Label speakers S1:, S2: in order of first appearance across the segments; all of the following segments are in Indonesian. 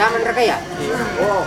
S1: Sama mereka ya? Oh.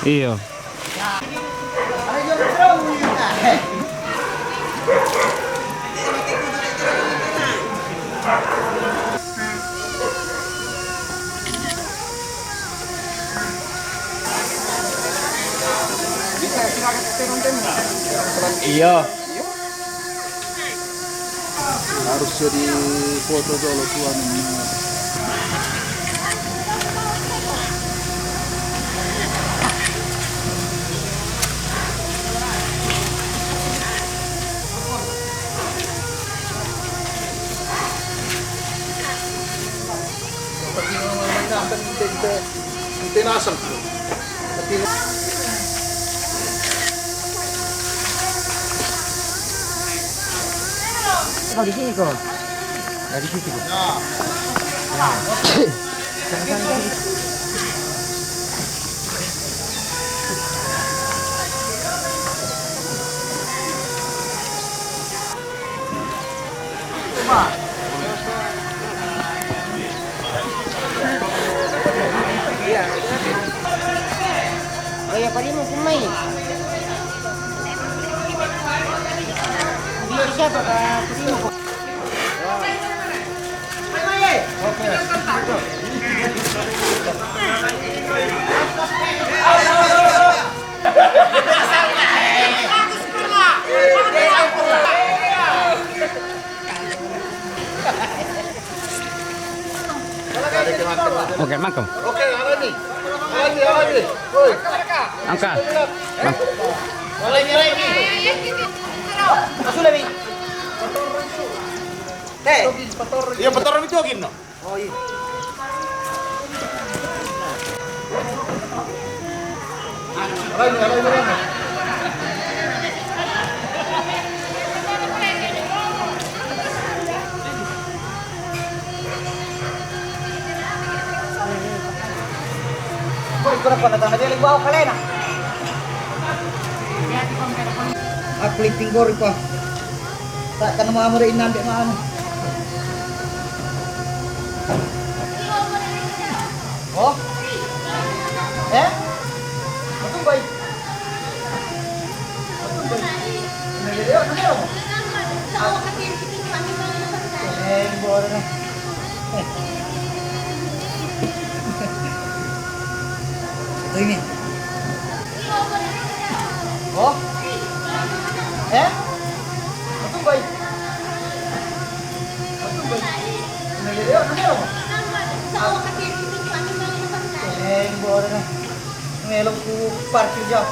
S2: Iya. Iya.
S3: Harus jadi foto dulu tuan. Tinasam.
S1: Oh, di sini kok. Nah, di situ kok. Oh ya, paling mau main. Dia siapa kak?
S2: Oke, mangkok.
S3: Oke, alami. Alami. Woi.
S2: Angkat.
S1: Lagi. Masuk lagi. Teh.
S3: Iya, petoran itu gini.
S1: Oh iya.
S3: Alami.
S1: Kurang pada tanda dia bawa kalian. Aku liting gor pa. Tak kan mau amur inam dek mana. Oh. Betul baik. Boleh. Ini. Oh. Betul baik. Boleh. Ngelok ku parkir jauh.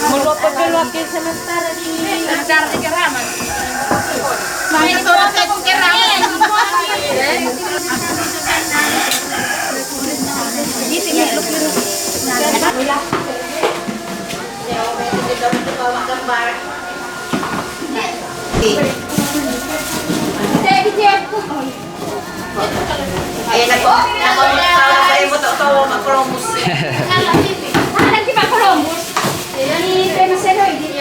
S4: Meluap ke sementara di
S5: Sementara di keramat.
S4: Nah, itu saya keramat. Di sini lu biru.
S5: Ayan na po. Nakakaya mo tawa mag-promus.
S4: Nanti Pak Columbus. Ini tema sero ini.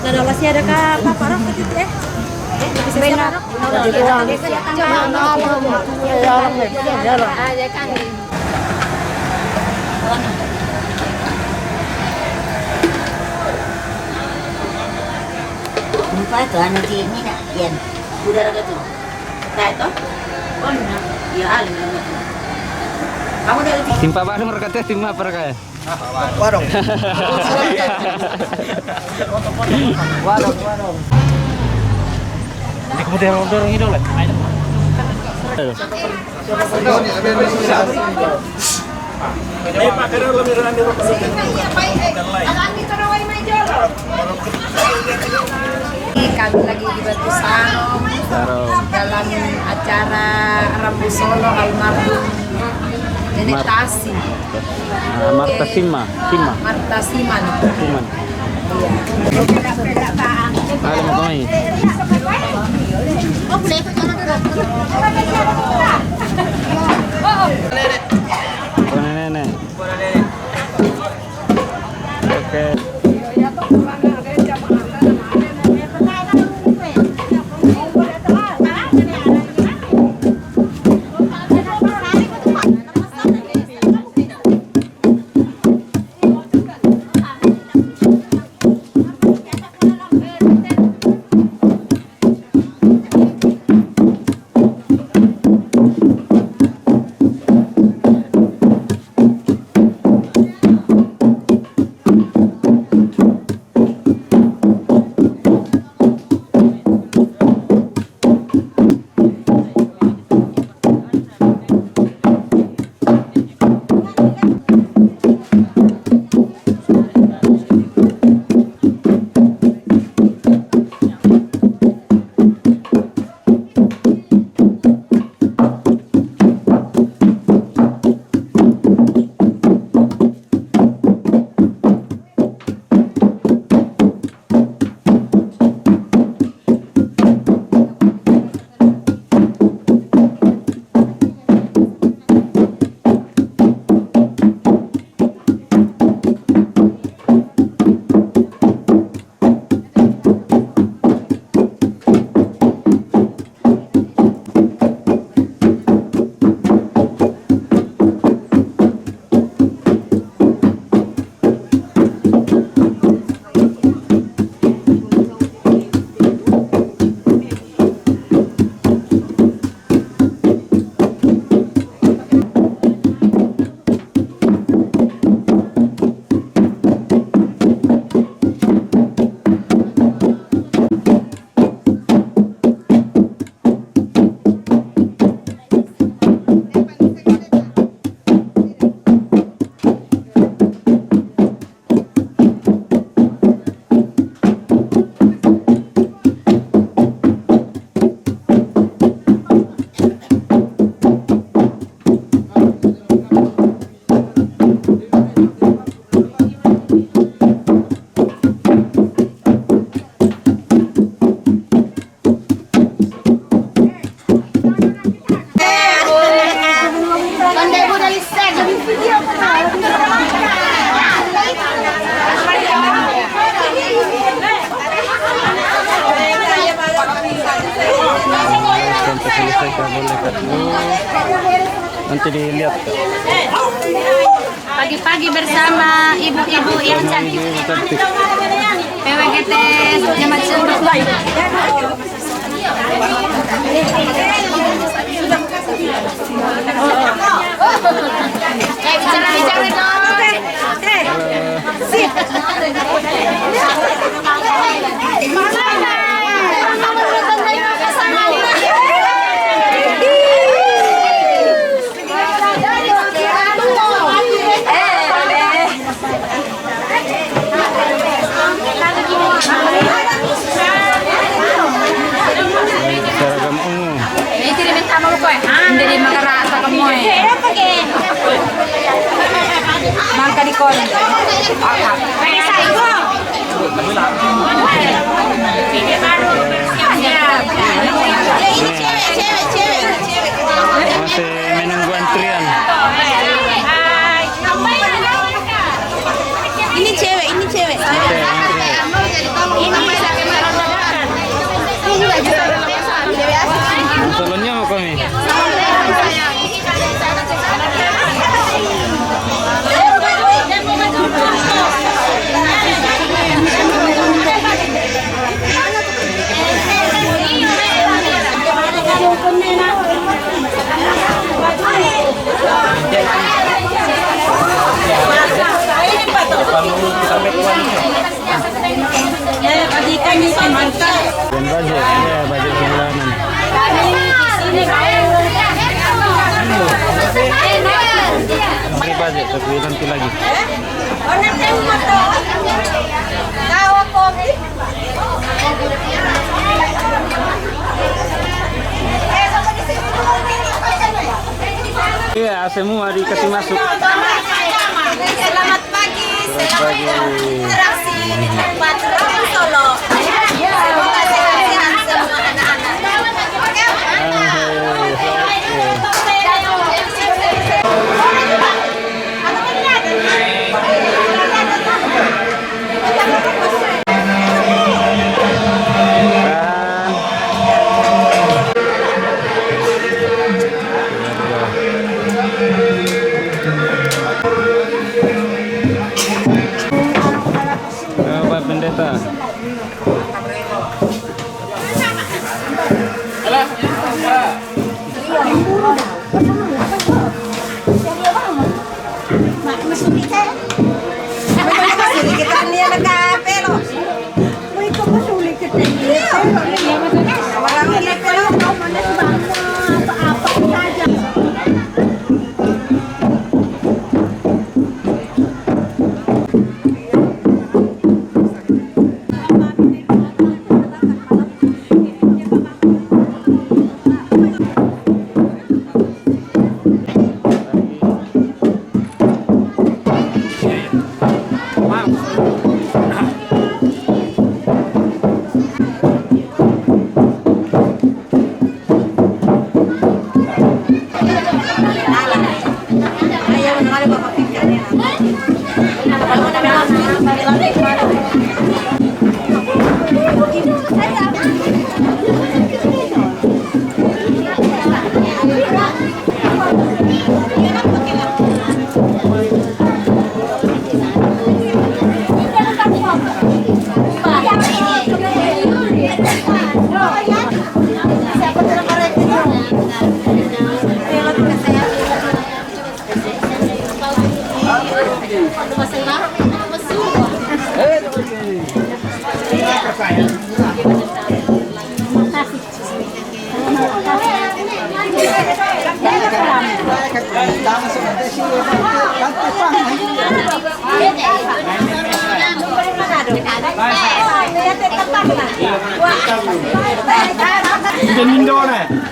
S6: Nah, masih ada kah Pak Parok gitu ya? Bisa siapa?
S4: Ada kan.
S5: Lupa itu anu di ini nak, Yan. Udara gitu. Nah itu? Oh, nah. Ya, alim. Kamu dari
S2: Timpa bareng mereka timpa perkaya.
S1: Warung. Warung.
S2: Ini kemudian dorong ini oleh.
S4: Kami lagi di Batu Sarong dalam acara Rabu Solo almarhum Nenek Tasi.
S2: Marta Sima.
S4: Marta Siman.
S2: Ada mau kemana?
S4: Oh, boleh ke sana dulu.
S2: Nenek. Oke. boleh ketemu. Nanti dilihat.
S6: Pagi-pagi bersama ibu-ibu yang cantik.
S2: Cantik.
S6: PWGT Jemaat Sunduk. Bicara-bicara dong. Sip.
S2: Seragam ungu.
S6: Ini kirimin sama lu koy. Hindi makarasa ka mo eh. Mangka di kon. Pakai saigo.
S2: Masih menunggu antrian.
S5: Ini cewek, ini cewek.
S2: Salonnya mau kami. Dan budget, ya budget bulanan. Ini budget, tapi nanti lagi. Iya, semua dikasih masuk.
S5: Selamat pagi, selamat interaksi dengan Patroli Solo. Semoga sehat-sehat semua
S2: Pak Pendeta.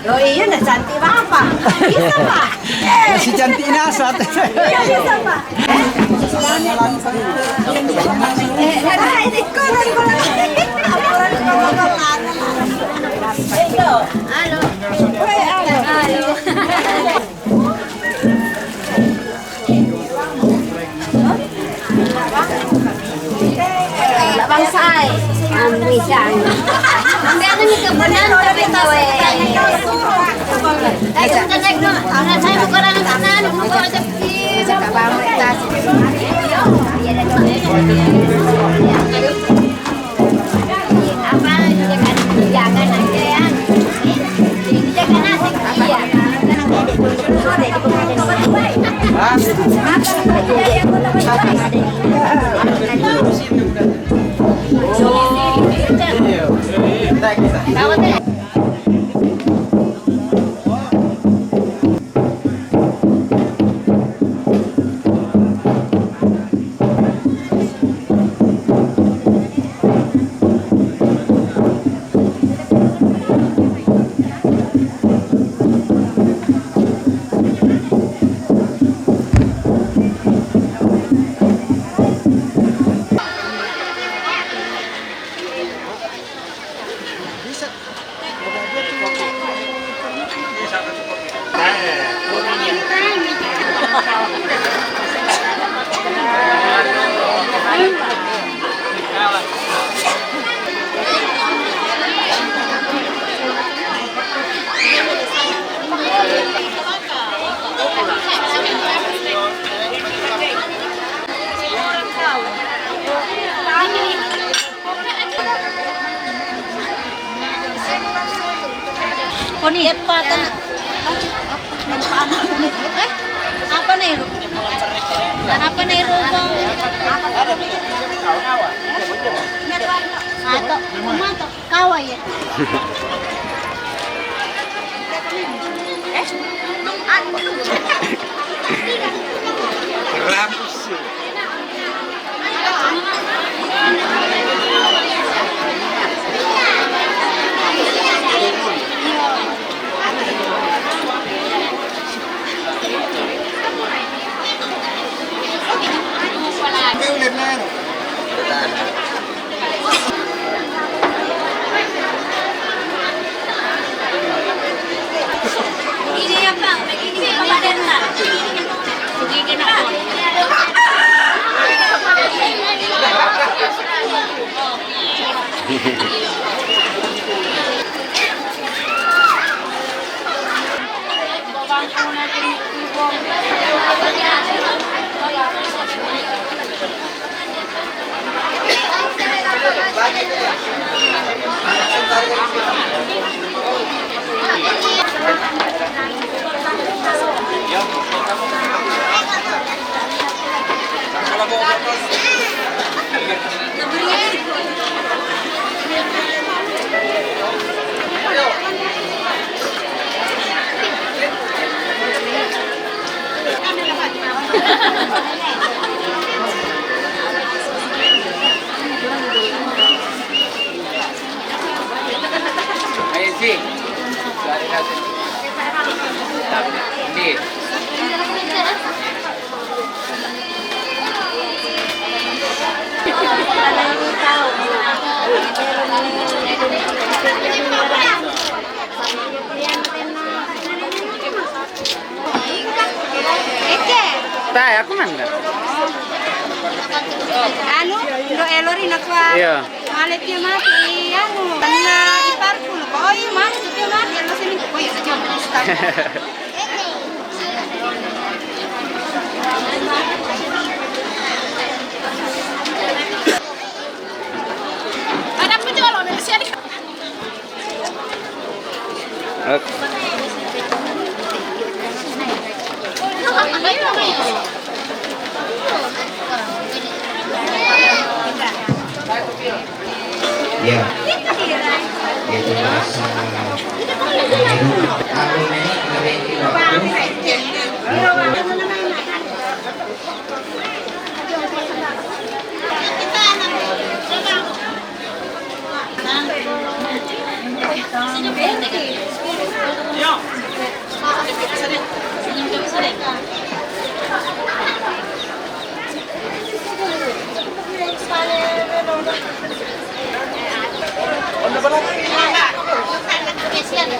S5: Oh iya, nak cantik apa? Bisa pak?
S1: Masih cantik nasat.
S5: Iya bisa pak. Ini kurang halo. Bangsai, ambil jangan. Ambil ni kebenaran tapi tahu. Saya bukan orang sana, bukan orang Poni patan. Apa nih? Apa nih rumah? Atau rumah atau kawah ya? Ini ya Bang, ini badan lah. Begini nak.
S2: Tay, aku mana?
S6: Anu, do elori na kwa.
S2: Iya.
S6: Malet dia mati, anu, na iparku. Oh iya mati dia mati, anu sini. Oh iya saja. Ada penjual di sini.
S1: Ya, itu rasa menghirup angin ini dari waktu.
S5: Spesial ya.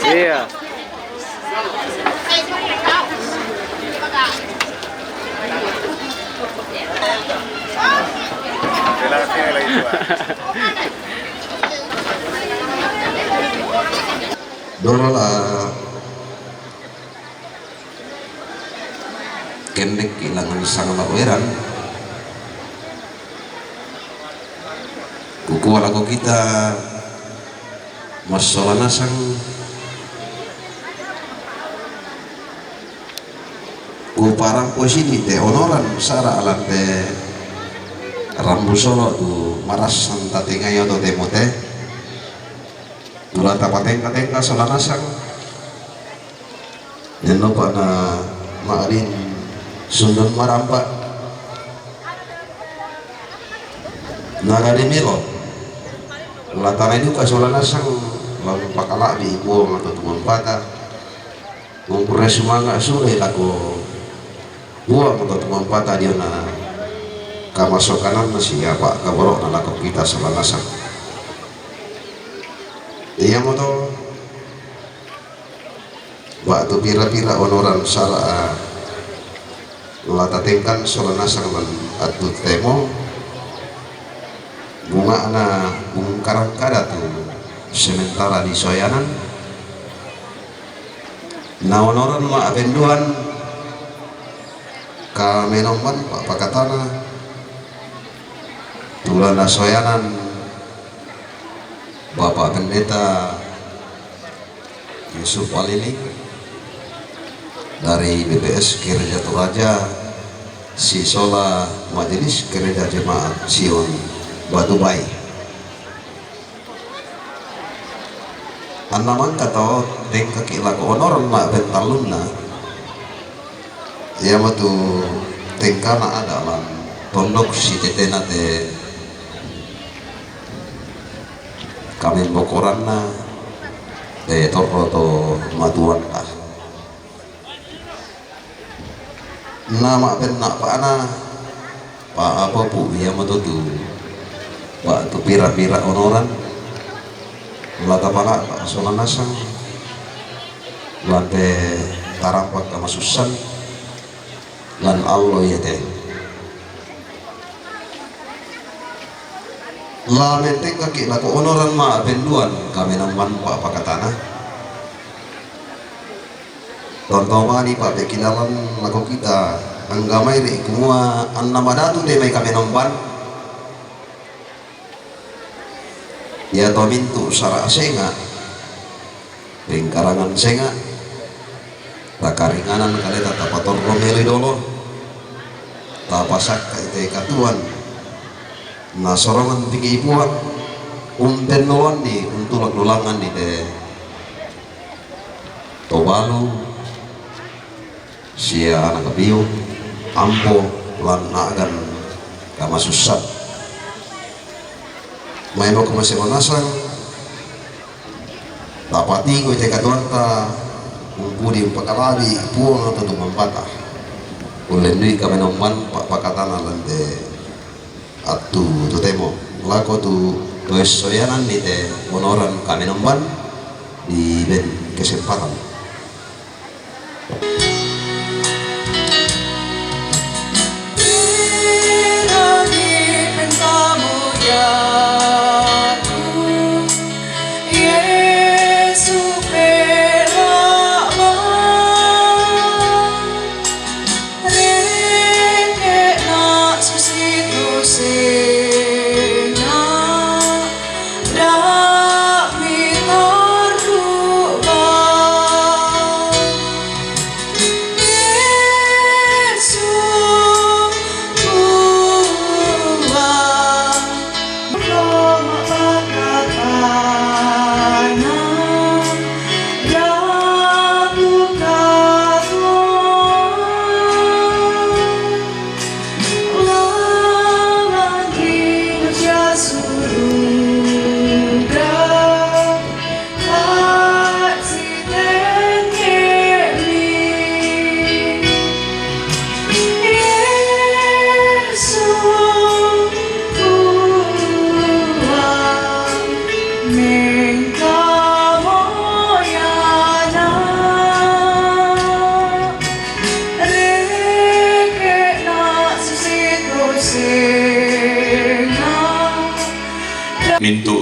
S2: Iya.
S7: Dolo lah kendek ilangan sang laweran kuku lagu kita masalah sang ku parang posisi te onoran sara alante rambu solo tu maras santa tengayo to temote tula tapatengka solana sang neno pa na maarin sundan marampa nagarimilo latara itu kasolana sang lalu pakala di buang atau teman patah ngumpulnya semangat sulit aku buang atau teman patah dia na kamasokanan masih apa kabarok na lakop kita solana sang iya mo to waktu pira-pira onoran sara latatengkan solana sang lan atu temo bunga na bungkarang kada tu sementara di soyanan na onoran ma abenduan ka menoman pak pakatana tulan na soyanan Bapak Pendeta Yusuf Alili dari BPS Gereja Toraja Sisola Majelis Gereja Jemaat Sion Batu Bay anaman kata tengka kilaku onoran mak bentalunna ya matu tengka na adalah pondok si tetena te kami bokoran na de toro to matuan kah nama benak pak ana pak apa pu ya matu tu pak tu pira-pira onoran lata pala pak solana sang lante tarampak kamasusan lan Allah ya teh la menteng kaki laku onoran ma benduan kami nampan pak pakatana tontomani pak bekidalan laku kita anggamai ri kumua annamadatu de mai kami nampan ya to mintu sara senga bengkarangan senga takaringanan kali tatapator romeli dolo tapasak kaite katuan na sorongan pigi ipuak umpen noan di untuk lulangan di te Tobalu sia anak kebiu ampo lan agan kama susah main ke masih manasang tapati ko te katuan ta umpudi pakalabi puang atau tumampata ulen kami nomban pak pakatana lante atu tu temo lako tu es soyanan di te onoran kami nomban di ben kesempatan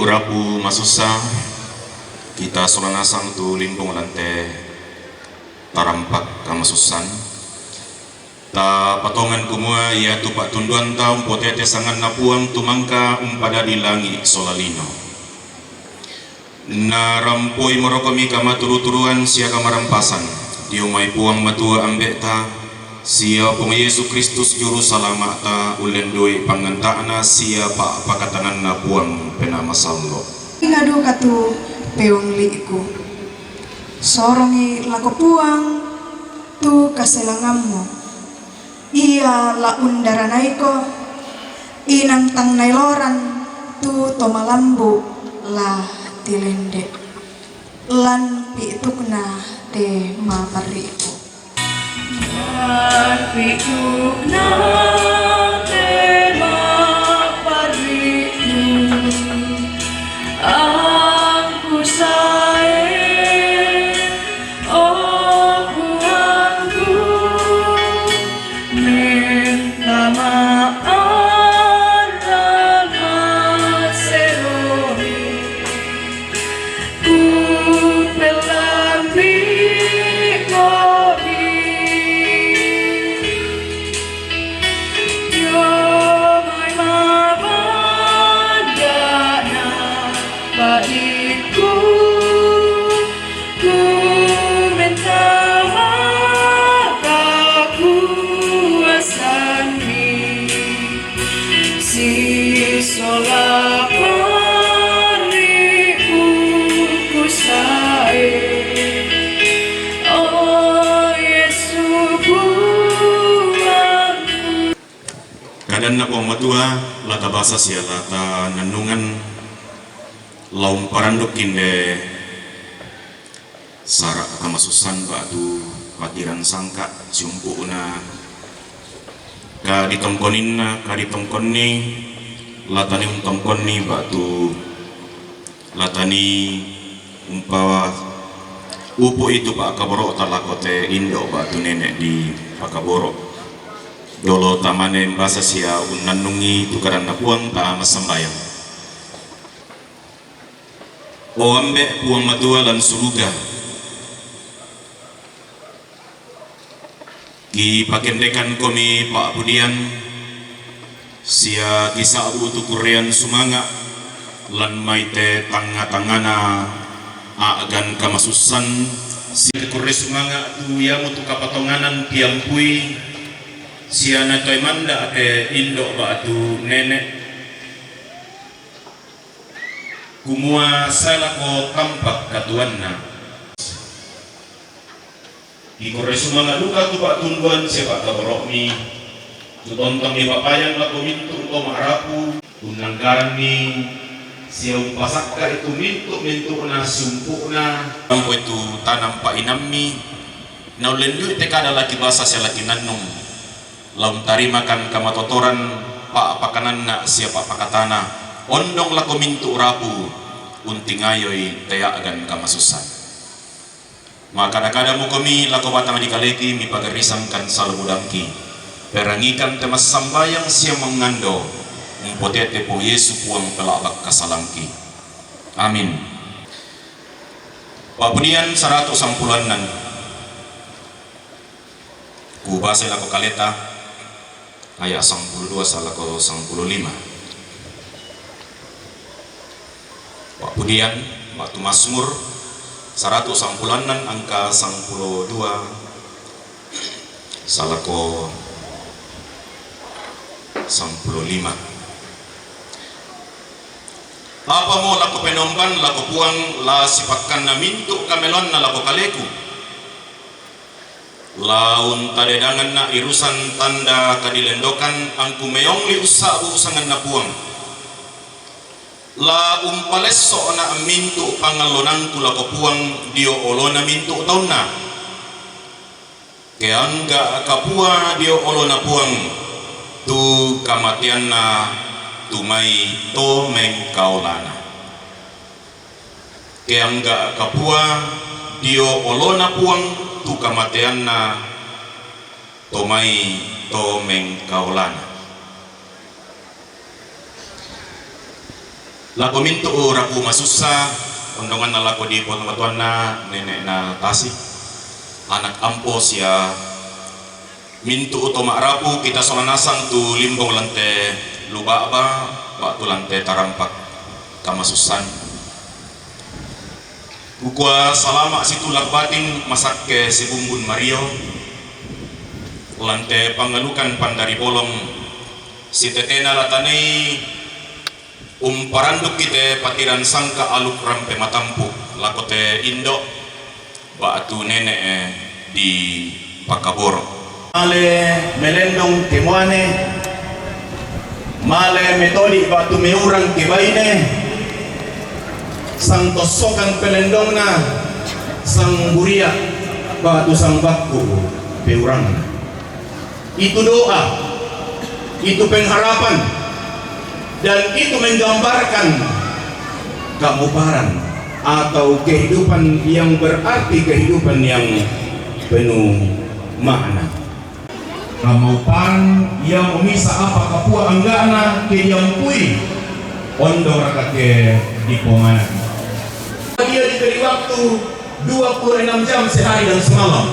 S8: urapu masusa kita solanasang tu limpung lante tarampak kamasusan ta patongan kumua ia tu pak tunduan ta potete sangan napuang tumangka pada dilangi solalino na rampoi morokomi kama turu-turuan sia kamarampasan diumai puang matua ambek ta sia pong Yesus Kristus juru selamat ta ulen doi pangantana sia pak pakatanan na puang penama sallo
S9: ngadu katu peong liku sorongi lako puang tu kaselangammu ia la undaranaiko inang tang nailoran tu tomalambu la tilende lan pitukna de mapariku lan pitukna de mapariku aku sae oh puangku minta maaf dan serohi ku pelambi kodi yo mai mabadana baikku ku minta maka kuasani si solapariku kusae oh Yesus buangku
S8: kadang na puang matua lata basa sia lata nanungan laum paranduk kinde sarak kamasusan batu patiran sangka jumpu na ka ditongkonin na ka ditongkonni latani untongkonni batu latani umpawa upo itu pak kaboro talakote indo batu nenek di pakaboro dolo tamane basa sia unanungi tukaran na puang ta masambayang o ambe puang matua lan suluga ki pakendekan komi Pak Budian sia kisah tu kurean sumanga lan maite tanga-tangana agan kamasusan sia kure sumanga tu ya mutu kapatonganan piampui sia na toy manda ate indo batu nenek kumua salako tampak katuanna ikore sumanga luka tu pak tunduan siapa taborok mi tu tontong di papayang laku mintu to marapu unanggaran mi sia umpasakka itu mintu na sumpu na ampo itu tanam pak inammi na ulendu teka ada laki basa sia laki nanum laum tarimakan kamatotoran pak pakanan na siapa pakatana ondong laku mintu rapu untingayoy tayagan kamasusan maka kadang-kadang mukomi lako batang di kaleki mi pagarisangkan salubudangki perangikan temas sambayang siya mengando umpotete po Yesu puang pelabak kasalangki amin Papudian 110-an kubasa lako kaleta ayat 92 salako 95 Papudian waktu Mazmur 110-an angka 92 salako 95 apa mo lako penomban lako puang la sipakkan na mintu kamelon na lako kaleku laun tadedangan na irusan tanda kadilendokan angku meyongli usangan na puang la umpalesso na mintu pangalonang tula ko puang dio olona mintu tauna keangga kapua dio olona puang tu kamatian na tumai to mengkaolana keangga kapua dio olona puang tu kamatian na tomai to mengkaolana Laku mintu raku masusa undongan na laku di potong na nenek na tasik anak ampos ya mintu utama rapu kita solanasang tu limbong lante lubaba waktu lante tarampak kamasusan ukwa salama situ lakbating masak ke si bumbun Mario lante pangalukan pandari bolong si tetena latanei paranduk kita patiran sangka aluk rampe matampu lakote indo batu nenek di Pakaboro male melendong kemuane male metodi batu meurang kebaine sang tosokan pelendong na sang buria batu sang bakku peurang itu doa itu pengharapan dan itu menggambarkan kemubaran atau kehidupan yang berarti kehidupan yang penuh makna. Kemubaran yang memisah apa kapua anggana ke yang pui ondo rakake di pomana. Dia diberi waktu 26 jam sehari dan semalam.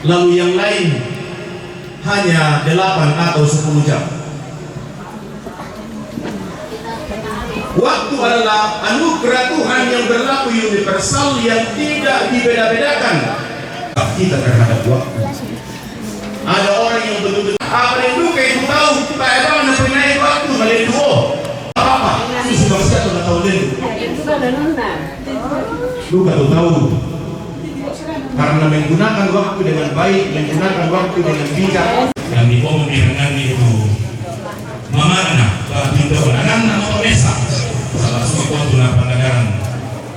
S8: Lalu yang lain hanya 8 atau 10 jam. Waktu adalah anugerah Tuhan yang berlaku universal yang tidak dibeda-bedakan. Kita terhadap waktu. Ada orang yang betul-betul apa yang duka itu tahu tak ada mana penai waktu meleduo. Apa? Ini sebab siapa tak tahu dulu. Duka tu tahu. Karena menggunakan waktu dengan baik, menggunakan waktu dengan bijak. Yang dipomengan itu mamana, pintu anak nama mesa. Salah satu tuna pandagaran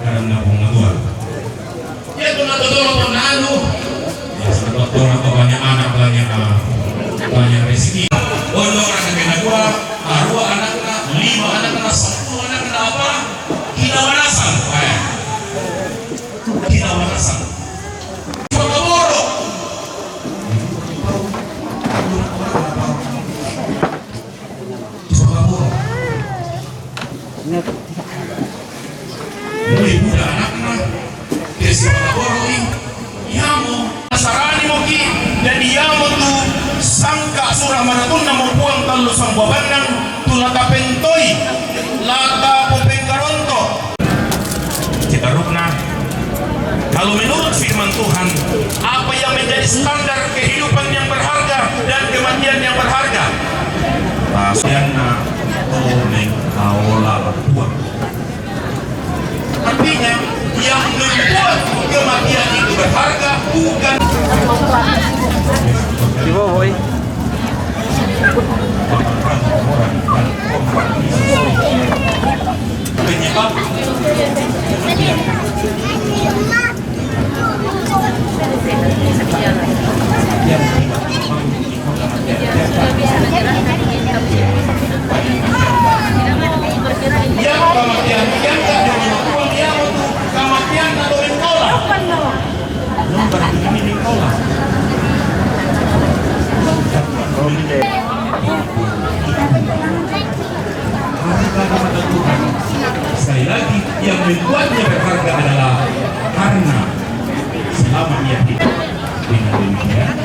S8: karena pengaduan. Ya tuna tolong penanu. Ya sebab tuna banyak anak banyak rezeki. Ono orang kena dua, arwah anaknya, 5 anaknya, 10 anaknya apa? Kinawanasan. Kinawanasan. Pakaboro. Muy muda anaknya desi Pakaboro yamo nasarani moki dan yamo tu sangka surah maratun na membuang talu sang babanang tu lata pentoi lata popenggaronto kita rukna kalau menurut firman Tuhan apa yang menjadi standar kehidupan yang berharga dan kematian yang berharga pasianna oleh kaola buang. Artinya yang membuat kematian itu berharga bukan
S2: Ibu boy.
S8: penyebab yang kematian yang tak dilakukan yang untuk kematian atau menolak nomor ini menolak sekali lagi yang membuatnya berharga adalah karena selama ia hidup dengan demikian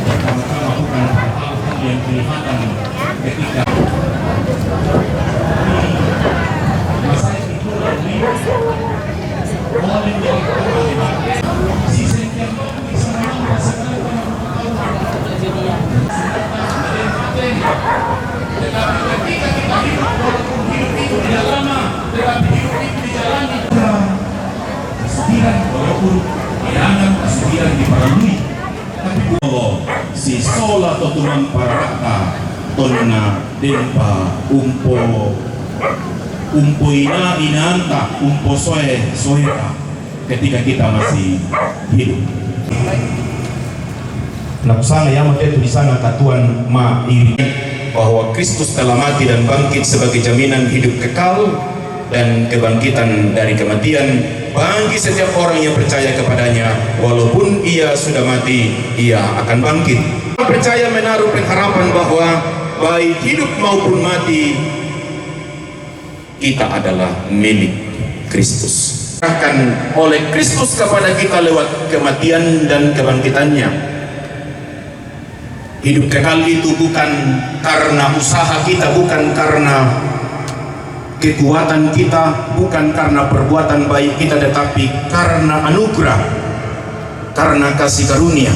S8: pertama-tama bukan hal-hal yang kelihatan ketika masa itu oleh si sentian bisa merasakan tetapi ketika kita hidup itu tidak lama tetapi hidup itu dijalani kesudiran walaupun jangan kesudiran diperlui tapi kalau si sola totuman paraka tonna dempa umpo inanta umpo soeta ketika kita masih hidup. Nakusana yang itu di sana katuan iri bahwa Kristus telah mati dan bangkit sebagai jaminan hidup kekal dan kebangkitan dari kematian bagi setiap orang yang percaya kepadanya. Walaupun ia sudah mati, ia akan bangkit. Percaya menaruh pengharapan bahwa baik hidup maupun mati, kita adalah milik Kristus. Serahkan oleh Kristus kepada kita lewat kematian dan kebangkitannya. Hidup kekal itu bukan karena usaha kita, bukan karena kekuatan kita, bukan karena perbuatan baik kita, tetapi karena anugerah, karena kasih karunia.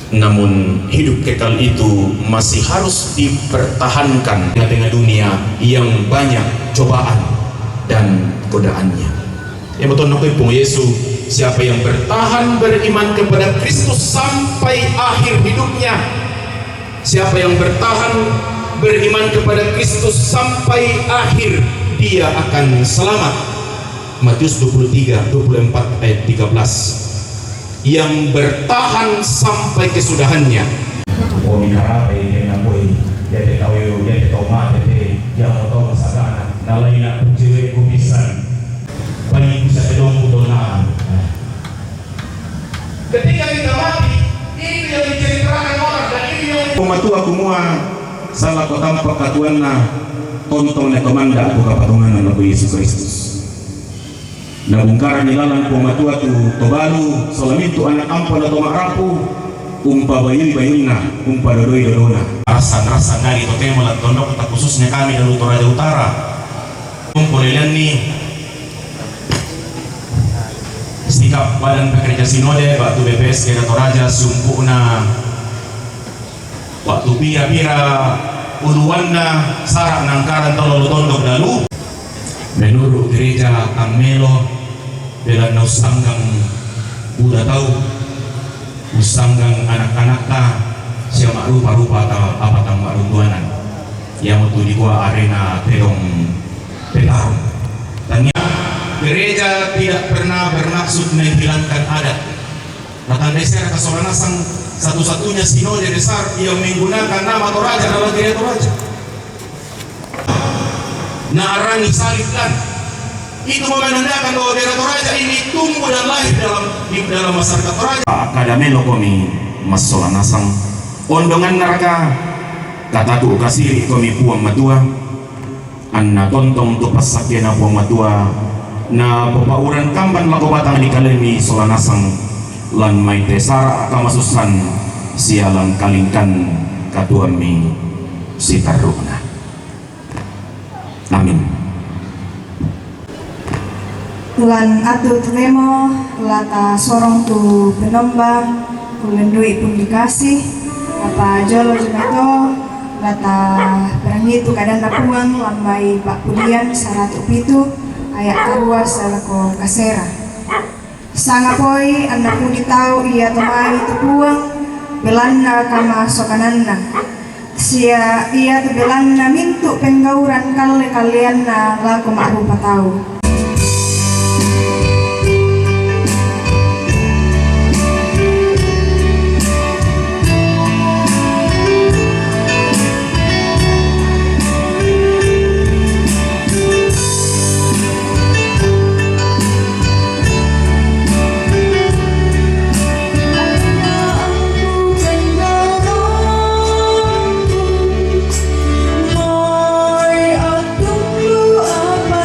S8: Namun hidup kekal itu masih harus dipertahankan di tengah dunia yang banyak cobaan dan godaannya. Yang betul nak pun Yesus, siapa yang bertahan beriman kepada Kristus sampai akhir hidupnya, siapa yang bertahan beriman kepada Kristus sampai akhir, dia akan selamat. Matius 23:24 ayat 13. Yang bertahan sampai kesudahannya. Ketika kita mati, ini yang diceritakan orang, dan ini yang pematua kumua salah kau tampak katuan na tonton na komanda aku kapatungan ng Yesus Kristus. Nabungkaran nilalang pematua tu tobalu solamitu anak ampun atau marapu umpa bayin na umpa dodoi-dodona. Rasa dari totemo lang tondok kata khususnya kami dari Toraja Utara. Kumpulin nih sikap Badan Pekerja Sinode waktu BPS kira Toraja sumpuna waktu pira-pira uluanna sarang nangkaran tolong tondok dalu menurut gereja Kamelo bela usanggang udah tahu usanggang anak-anaknya siapa rupa-rupa atau apa tang marunduanan yang waktu di gua arena terong petarung. Dan gereja tidak pernah bermaksud menghilangkan adat. Bahkan Desa Kasoranasang satu-satunya sinode besar yang menggunakan nama Toraja adalah gereja Toraja. Narani salibkan itu menandakan bahwa gereja Toraja ini tumbuh dan lahir dalam masyarakat Toraja. Akademelo kami Masoranasang ondongan neraka kataku kasiri kami puang matua anna tontong tu pasakya na puang matua na papauran kamban lako batang di kalemi Solanasang lan may tesara kamasusan sialang kalingkan katuami si taruna. Amin.
S6: Lan atu tremo lata sorong tu penomba kulendui publikasi apa jolo junato lata berangi tu kadang napuang lambai Pak Pudian 107 ayat karua salako kasera. Sangapoi anda pudi tahu ia tomai tu puang belanda kama sokananna. Sia ia tu belanda mintu penggauran kalian na laku makrupa tahu.
S9: Moi aku lu apa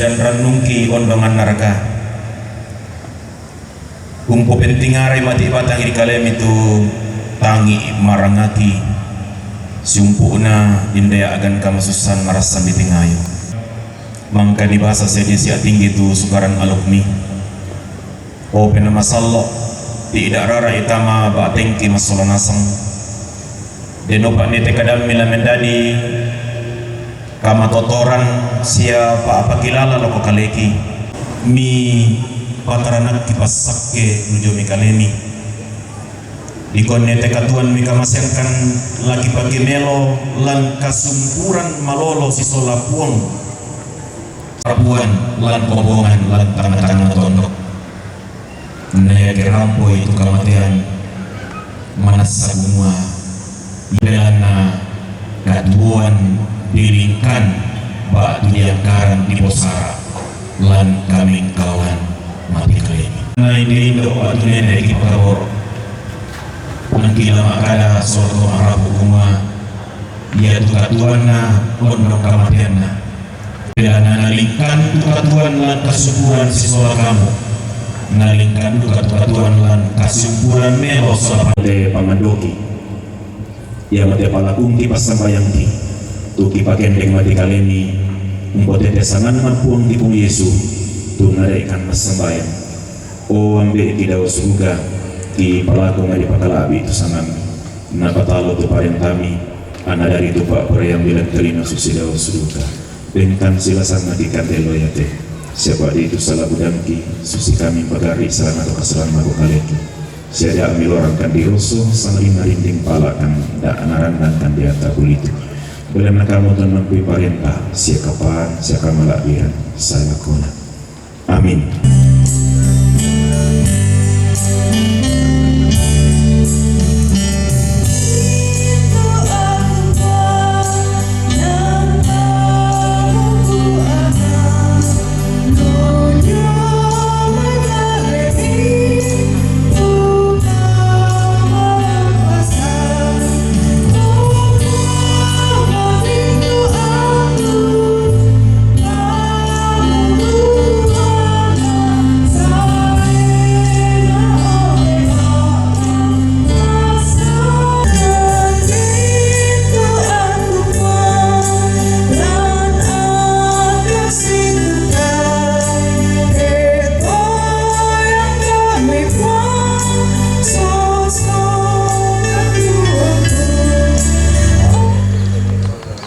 S8: dan ranungki ondongan naraka. Umpo penting aray mati batang iri kalem itu tangi marangati sumpuna indaya agan kamasusan marasan di tingayo. Mangka di bahasa sedi sia tinggi itu sukaran alukmi. O penama sallo tidak rara itama batengki masola nasang. Denopak nete kadam mila mendadi kama totoran siapa apa kilala loko kaleki mi pataranak kipasakke nujo mi kalemi dikon nete katuan mi kamasyangkan lagi pagi melo lan kasumpuran malolo si sola puang rabuan lan kobongan lan tangan-tangan tondok menaya kerampo itu kematian manasa semua belana kaduan diringkan batu yang karang di posara lan kaming kawan mati kalemi nah ini indo batu nenek di pakaboro nangkila makada sorto arabu kuma ia tukatuan na ondong kamatian na belana nalingkan tukatuan lan kasuburan si sola kamu nalingkan tukatuan lan kasuburan melo sola pande pamandoki ia mati palakung di pasambayang di tuki pakendeng mati kalemi umpote tesangan mampuang di pung Yesu tu ngadaikan pasambayang o ambil tidak surga di palaku ngadi pakalabi itu sangan napatalo tu pareng kami anak dari tu pak yang bilang terima susida surga bengkan silasan mati kandelo ya teh siapa di itu salah budangki susi kami pagari sarana atau keselan mago kaleki siada ambil orang kan diroso saling narinding pala kan dak anarandan kan di atas kulitu belum kamu tuan mampu parentah siapa kapan siapa malabiran saya lakona amin.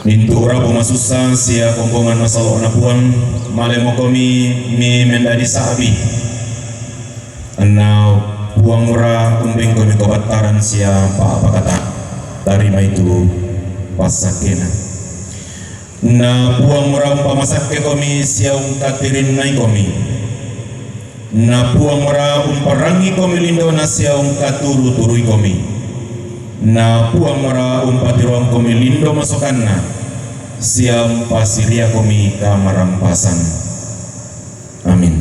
S8: Nintu ora pemasusan sia kombongan masalah napuan malemo komi mi mendadi sabi enau buang ora umbing komi kebataran sia apa kata tarima itu pasakena na buang ora pamasakke komi sia katirin nai komi na buang ora parangi komi lindo na sia katuru turui komi na buang ora patiruang komi lindo masokanna siam pasiria komi kamarampasan amin.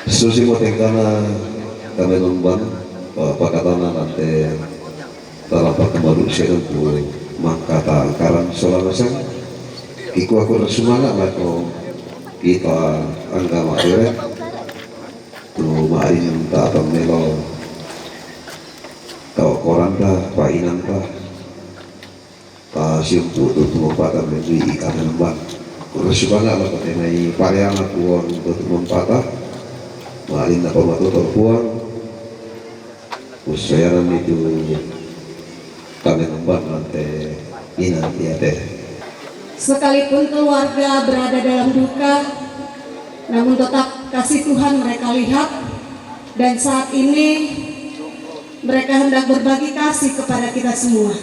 S7: Susi motekana kami nomban pakatana nanti talapak kembali untuk mangkata angkaran solanasang Aku semangat lah kau kita agama dia tu main tak melo tau koran dah painan dah siung tu mempatah menjadi ikan lembang. Aku semangat lah kau tenai pariang aku untuk mempatah main apa matu terpuang usaharan itu kami lembang nanti ini nanti ada.
S10: Sekalipun keluarga berada dalam duka, namun tetap kasih Tuhan mereka lihat, dan saat ini mereka hendak berbagi kasih kepada kita semua.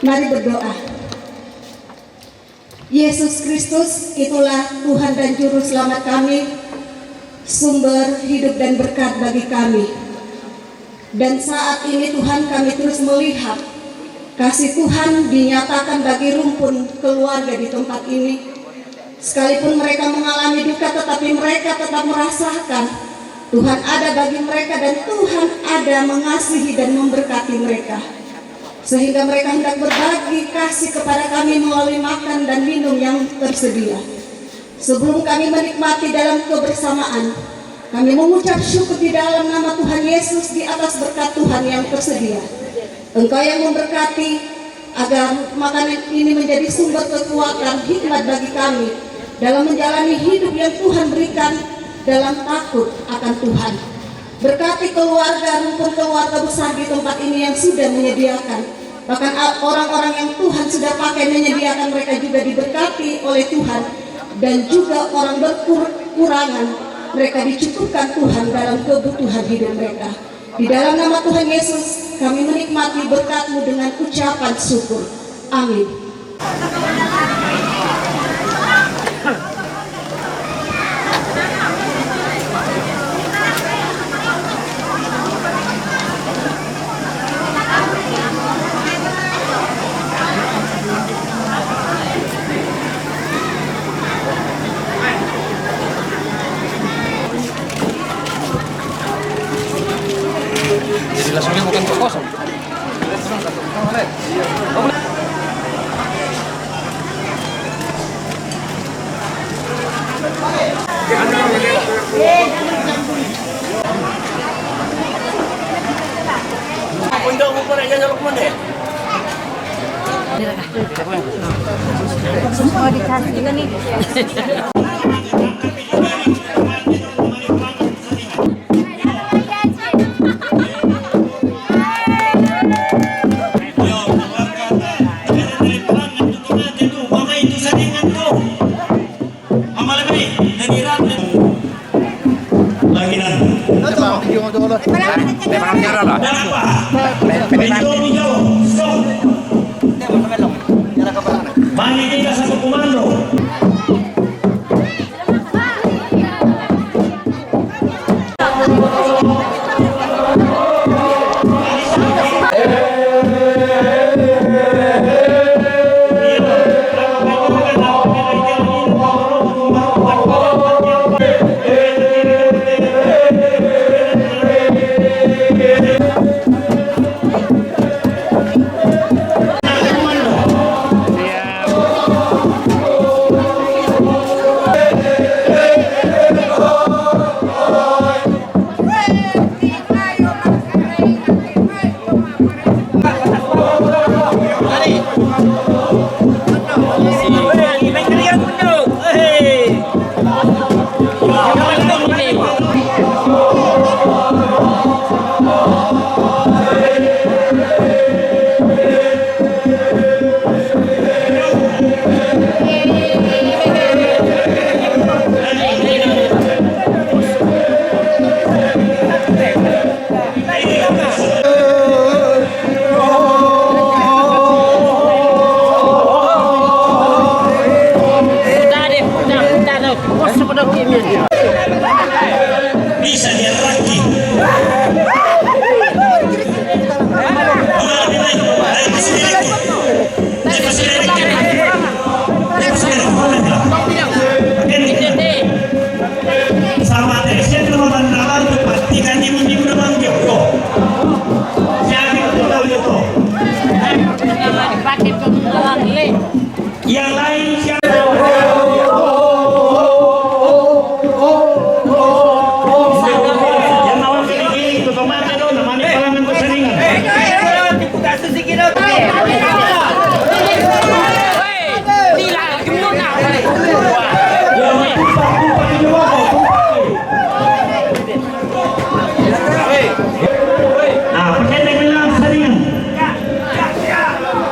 S10: Mari berdoa. Yesus Kristus, itulah Tuhan dan Juru Selamat kami, sumber hidup dan berkat bagi kami. Dan saat ini Tuhan, kami terus melihat kasih Tuhan dinyatakan bagi rumpun keluarga di tempat ini. Sekalipun mereka mengalami duka, tetapi mereka tetap merasakan Tuhan ada bagi mereka dan Tuhan ada mengasihi dan memberkati mereka. Sehingga mereka hendak berbagi kasih kepada kami melalui makan dan minum yang tersedia. Sebelum kami menikmati dalam kebersamaan, kami mengucap syukur di dalam nama Tuhan Yesus di atas berkat Tuhan yang tersedia. Engkau yang memberkati agar makanan ini menjadi sumber kekuatan hikmat bagi kami dalam menjalani hidup yang Tuhan berikan dalam takut akan Tuhan. Berkati keluarga, rumpun keluarga besar di tempat ini yang sudah menyediakan. Bahkan orang-orang yang Tuhan sudah pakai menyediakan, mereka juga diberkati oleh Tuhan. Dan juga orang berkurangan, mereka dicukupkan Tuhan dalam kebutuhan hidup mereka. Di dalam nama Tuhan Yesus, kami menikmati berkat-Mu dengan ucapan syukur. Amin.
S2: Jadi langsungnya bukan kosong.
S10: Semua dikasih kita nih.
S11: Mari kita satu komando.
S2: Nah, pakai bilang saringan.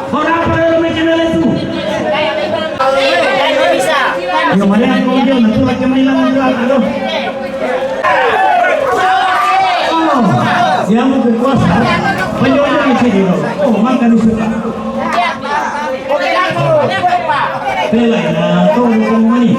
S2: Orang pada macam mana tu? Yang mana yang kau dia nanti macam ni lah jual tu. Oh, yang berkuasa. Penjualan di sini. Oh, makan suka. Pelai, nah, tu bukan money.